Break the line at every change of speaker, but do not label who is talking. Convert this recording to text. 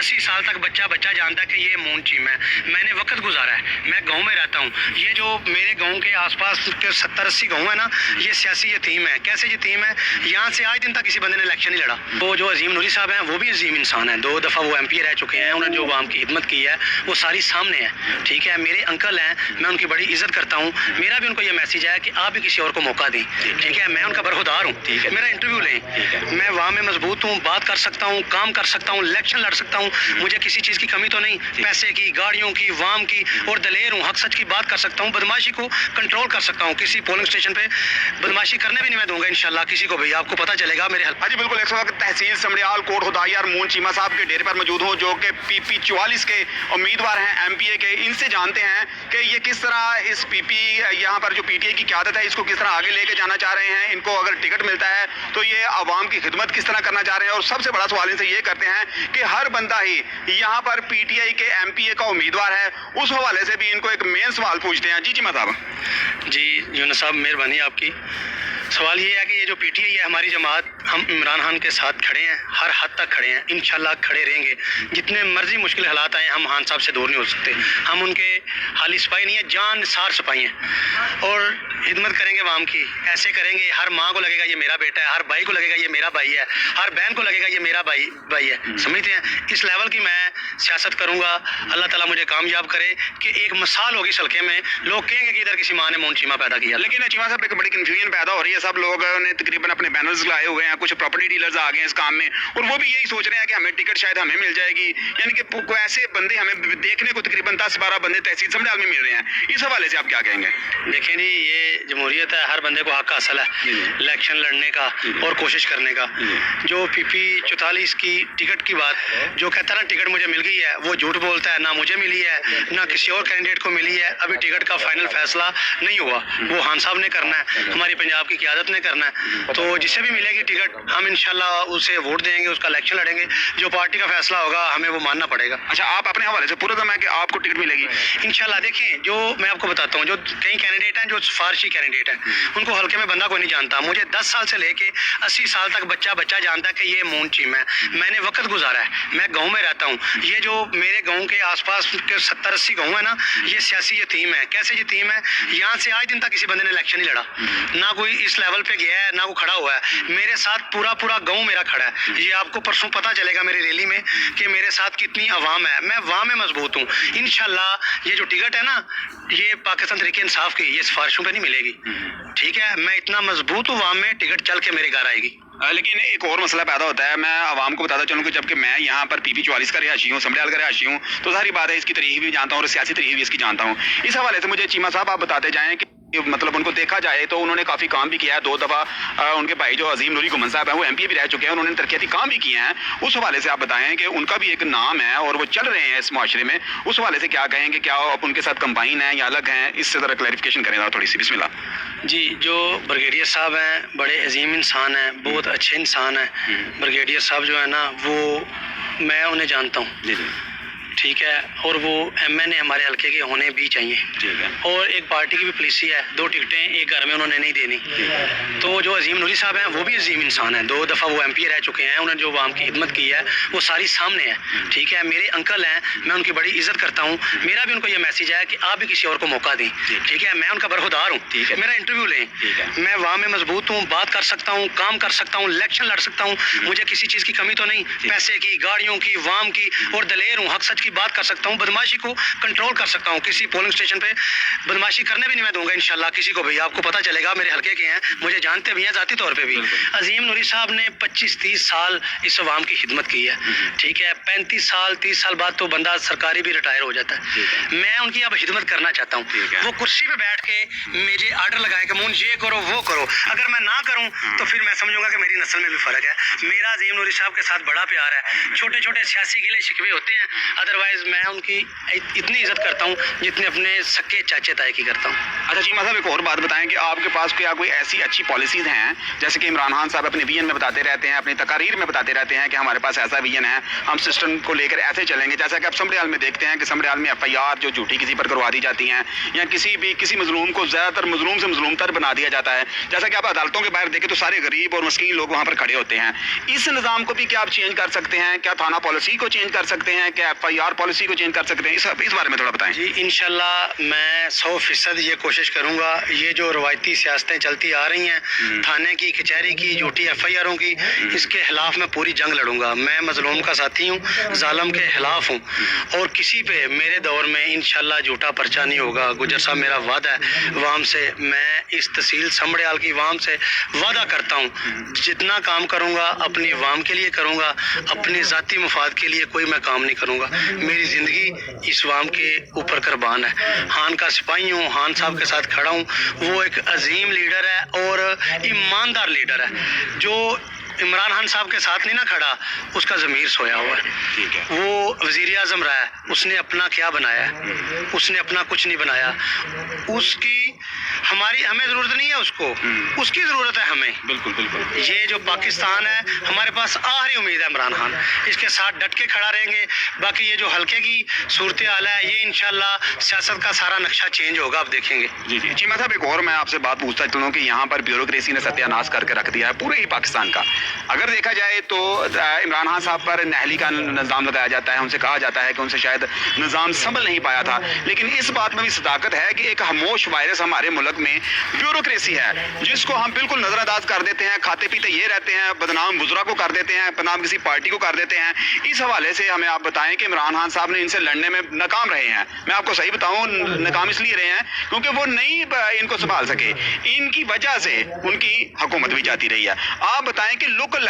80 साल तक बच्चा जानता है कि ये मून चीम है। मैंने वक्त गुजारा है, मैं गांव में रहता हूँ। ये जो मेरे गांव के आसपास के 70-80 गाँव है ना, ये सियासी यतीम है। कैसे यतीम है? यहाँ से आज दिन तक किसी बंदे ने इलेक्शन नहीं लड़ा। वो जो अजीम नूरी साहब हैं वो भी अजीम इंसान हैं, 2 दफ़ा वो MP रह चुके हैं। उन्होंने जो आवाम की खिदमत की है वो सारी सामने है, ठीक है। मेरे अंकल हैं, मैं उनकी बड़ी इज्जत करता हूँ। मेरा भी उनको ये मैसेज है कि आप भी किसी और को मौका दें, ठीक है। मैं उनका बरखुदार हूँ, मेरा इंटरव्यू लें। मैं वहाँ में मजबूत हूँ, बात कर सकता हूँ, काम कर सकता हूँ, इलेक्शन लड़ सकता हूँ। मुझे किसी चीज़ की कमी तो नहीं, पैसे की, गाड़ियों की, वाम की, और दलेर हूँ, हक सच की बात कर सकता हूँ। बदमाशी को कंट्रोल कर सकता हूँ। किसी पोलिंग स्टेशन पे बदमाशी करने भी नहीं मैं दूंगा इंशाल्लाह किसी को भी। आपको पता चलेगा मेरे
हाँ जी बिल्कुल। इस वक्त तहसील समड़ियाल कोट खुदाई मून चीमा साहब के डेरे पर मौजूद हूँ, जो कि PP 44 के उम्मीदवार हैं MPA के। इनसे जानते हैं कि ये किस तरह इस PP यहाँ पर जो PTI की क़यादत है इसको किस तरह आगे लेके जाना चाह रहे हैं। इनको अगर टिकट मिलता है तो ये आवाम की खिदमत किस तरह करना चाह रहे हैं। और सबसे बड़ा सवाल इनसे ये करते हैं कि हर बंदा ही यहाँ पर PTI के MPA का उम्मीदवार है, उस हवाले से भी इनको एक मेन सवाल पूछते हैं। जी चीमा साहब।
जी यूनुस साहब, मेहरबानी आपकी। सवाल ये है कि ये जो PTI है हमारी जमात, हम इमरान खान के साथ खड़े हैं, हर हद तक खड़े हैं, इंशाल्लाह खड़े रहेंगे। जितने मर्जी मुश्किल हालात आए, हम खान साहब से दूर नहीं हो सकते। हम उनके हाली सिपाही नहीं है, जान सार सिपाही हैं। और खिदमत करेंगे वाम की, ऐसे करेंगे हर माँ को लगेगा ये मेरा बेटा है, हर भाई को लगेगा ये मेरा भाई है, हर बहन को लगेगा ये मेरा भाई है। समझते हैं? इस लेवल की मैं सियासत करूँगा। अल्लाह ताला मुझे कामयाब करे कि एक मिसाल होगी सलके में, लोग कहेंगे कि इधर किसी माँ ने मून चीमा पैदा किया।
लेकिन चीमा साहब एक बड़ी कन्फ्यूजन पैदा हो रही है। सब लोग ने तकरीबन अपने बैनर्स लाए हुए हैं, कुछ प्रॉपर्टी डीलर्स आ गए हैं इस काम में, और वो भी यही सोच रहे हैं कि हमें टिकट शायद हमें मिल जाएगी। यानी कि ऐसे बंदे हमें देखने को तकरीबन 10-12 बंदे तहसील समड़ियाल में मिल रहे हैं। इस हवाले से आप क्या कहेंगे?
देखें जी, ये जमहूरियत है, हर बंदे को हक हासिल है इलेक्शन लड़ने का और कोशिश करने का। जो PP 44 की टिकट की बात, जो कहता है ना टिकट मुझे मिल गई है, वो झूठ बोलता है। ना मुझे मिली है, ना किसी और कैंडिडेट को मिली है। अभी टिकट का फाइनल फैसला नहीं हुआ, वो खान साहब ने करना है, हमारी पंजाब की क़यादत ने करना है। तो जिसे भी मिलेगी टिकट, हम इंशाल्लाह उसे वोट देंगे, उसका इलेक्शन लड़ेंगे। जो पार्टी का फैसला होगा हमें वो मानना पड़ेगा।
अच्छा, आप अपने हवाले से पूरा दम है कि आपको टिकट मिलेगी
इंशाल्लाह। देखें, जो मैं आपको बताता हूँ, जो कई कैंडिडेट हैं जो सिफारशी कैंडिडेट हैं, उनको हल्के में बंदा कोई नहीं जानता। मुझे 10 साल से लेके 80 साल तक बच्चा जानता है कि ये मून चीम है। मैंने वक्त गुजारा है, मैं गाँव में रहता हूँ। ये जो मेरे गाँव के आसपास के 70-80 गाँव है ना, ये सियासी यतीम है। कैसे यतीम है? यहाँ से आज दिन तक किसी बंदे ने इलेक्शन नहीं लड़ा, ना कोई इस लेवल पे गया है, ना कोई खड़ा हुआ है। मेरे साथ पूरा गांव मेरा खड़ा है। ये आपको परसों पता चलेगा मेरी रैली में कि मेरे साथ कितनी आवाम है। मैं वहाँ में मजबूत हूँ। इंशाल्लाह ये जो टिकट है ना, ये पाकिस्तान तहरीक इंसाफ की, ये सिफारिशों पे नहीं मिलेगी, ठीक है। मैं इतना मजबूत हूँ, वहाँ में टिकट चल के मेरे घर आएगी।
लेकिन एक और मसला पैदा होता है। मैं आवाम को बताता चलूँ कि जबकि मैं यहाँ पर PP 44 का रिहायशी हूँ, समड़ियाल का रिहायशी हूँ, तो सारी बात है इसकी तारीख भी जानता हूँ और सियासी तारीख भी इसकी जानता हूँ। इस हवाले से मुझे चीमा साहब आप बताते जाएँ कि मतलब उनको देखा जाए तो उन्होंने काफ़ी काम भी किया है। 2 दफ़ा उनके भाई जो अजीम नूरी गुमन साहब हैं वो MPA भी रह चुके हैं, उन्होंने तरक्याती काम भी किए हैं। उस हवाले से आप बताएं कि उनका भी एक नाम है और वो चल रहे हैं इस माशरे में। उस हवाले से क्या कहेंगे, क्या आप उनके साथ कंबाइन हैं या अलग हैं? इससे ज़रा क्लैरिफिकेशन करें थोड़ी सी। बिस्मिल्लाह।
जी, जो ब्रिगेडियर साहब हैं बड़े अजीम इंसान हैं, बहुत अच्छे इंसान हैं। ब्रिगेडियर साहब जो है ना, वो मैं उन्हें जानता हूँ,
जी जी,
ठीक है। और वो MN हमारे हल्के के होने भी चाहिए,
ठीक है।
और एक पार्टी की भी पॉलिसी है, 2 टिकटें एक घर में उन्होंने नहीं देनी। तो जो अजीम नूरी साहब हैं वो भी अजीम इंसान हैं, 2 दफ़ा वो MP रह चुके हैं। उन्होंने जो आवाम की खिदमत की है वो सारी सामने है, ठीक है। मेरे अंकल हैं, मैं उनकी बड़ी इज्जत करता हूँ। मेरा भी उनको ये मैसेज है कि आप भी किसी और को मौका दें, ठीक है। मैं उनका बरखुदार हूँ, मेरा इंटरव्यू लें। मैं वहाँ में मजबूत हूँ, बात कर सकता हूँ, काम कर सकता हूँ, इलेक्शन लड़ सकता हूँ। मुझे किसी चीज़ की कमी तो नहीं, पैसे की, गाड़ियों की, वाम की, और दलेर हूँ, हक सच की बात कर सकता हूँ। बदमाशी को कंट्रोल कर सकता हूँ। किसी पोलिंग स्टेशन पे बदमाशी करने भी नहीं मैं दूंगा इंशाल्लाह किसी को भी। आपको पता चलेगा मेरे हल्के के हैं, मुझे जानते भी हैं ज़ाती तौर पे भी। अजीम नूरी साहब ने 25-30 साल इस अवाम की खिदमत की है, ठीक है। 35-30 साल बाद तो बंदा सरकारी भी रिटायर हो जाता है। मैं उनकी अब खिदमत करना चाहता हूँ। वो कुर्सी पे बैठ के मुझे आर्डर लगाए कि मून ये करो वो करो। अगर मैं ना करूँ तो फिर मैं समझूंगा कि मेरी नस्ल में भी फ़र्क है। मेरा अजीम नूरी साहब के साथ बड़ा प्यार है। छोटे छोटे सियासी गिले शिकवे होते हैं, अदरवाइज अदरवाइज मैं उनकी इतनी इज्जत करता हूँ जितने अपने सक्के चाचे ताए की करता हूँ।
अच्छा चीमा साहब, एक और बात बताएं कि आपके पास क्या कोई ऐसी अच्छी पॉलिसीज हैं, जैसे कि इमरान खान साहब अपने विजन में बताते रहते हैं, अपनी तकारीर में बताते रहते हैं कि हमारे पास ऐसा विजन है, हम सिस्टम को लेकर ऐसे चलेंगे। जैसा कि आप समड़ियाल में देखते हैं कि समड़ियाल में FIR जो झूठी किसी पर करवा दी जाती हैं, या किसी मजलूम को ज़्यादातर मजलूम से मजलूमतर बना दिया जाता है। जैसा कि आप अदालतों के बाहर देखें तो सारे गरीब और मस्कीन लोग वहाँ पर खड़े होते हैं। इस निज़ाम को भी क्या आप चेंज कर सकते हैं? क्या थाना पॉलिसी को चेंज कर सकते हैं? क्या FIR पॉलिसी को चेंज कर सकते हैं? इस बारे में थोड़ा बताएं
जी। इंशाल्लाह मैं 100% ये कोशिश करूँगा। ये जो रवायती सियासतें चलती आ रही हैं, थाने की, कचहरी की, झूठी FIRों की, इसके खिलाफ मैं पूरी जंग लड़ूंगा। मैं मजलूम का साथी हूँ, जालिम के खिलाफ हूँ, और किसी पे मेरे दौर में इंशाल्लाह झूठा पर्चा नहीं होगा। गुजर साहब, मेरा वादा है वाम से, मैं इस तहसील समड़ियाल की वाम से वादा करता हूँ, जितना काम करूँगा अपनी वाम के लिए करूँगा, अपने ज़ाती मफाद के लिए कोई मैं काम नहीं करूँगा। मेरी ज़िंदगी इस वाम के ऊपर कुर्बान है। खान का सिपाही हूँ, खान साहब के साथ खड़ा हूँ। वो एक अजीम लीडर है और ईमानदार लीडर है। जो इमरान खान साहब के साथ नहीं ना खड़ा, उसका ज़मीर सोया हुआ है।
ठीक है।
वो वज़ीर आज़म रहा है, उसने अपना क्या बनाया है? उसने अपना कुछ नहीं बनाया। उसकी हमें ज़रूरत नहीं है उसको, उसकी ज़रूरत है हमें।
बिल्कुल बिल्कुल।
ये जो पाकिस्तान है, हमारे पास आखिरी उम्मीद है इमरान खान, इसके साथ डट के खड़ा रहेंगे। बाकी ये जो हल्के की सूरत हाल है, ये इंशाल्लाह सियासत का सारा नक्शा चेंज होगा, आप देखेंगे।
जी जी। चीमा साहब, एक और मैं आपसे बात पूछता चलूँ कि यहाँ पर ब्यूरोक्रेसी ने सत्यानाश करके रख दिया है पूरे ही पाकिस्तान का। अगर देखा जाए तो इमरान खान साहब पर नहली का निज़ाम लगाया जाता है, उनसे कहा जाता है कि उनसे शायद निज़ाम संभल नहीं पाया था, लेकिन इस बात में भी सदाकत है कि एक खामोश वायरस हमारे मुल्क में ब्यूरोक्रेसी है, जिसको हम बिल्कुल नज़रअंदाज कर देते हैं। खाते पीते ये रहते हैं, बदनाम बुजुर्ग को कर देते हैं, बदनाम किसी पार्टी को कर देते हैं। इस हवाले से हमें आप बताएं कि इमरान खान साहब ने इनसे लड़ने में नाकाम रहे हैं। मैं आपको सही बताऊं, नाकाम इसलिए रहे हैं क्योंकि वो नहीं इनको संभाल सके। इनकी वजह से उनकी हुकूमत भी जाती रही है। आप बताएं कि लोकल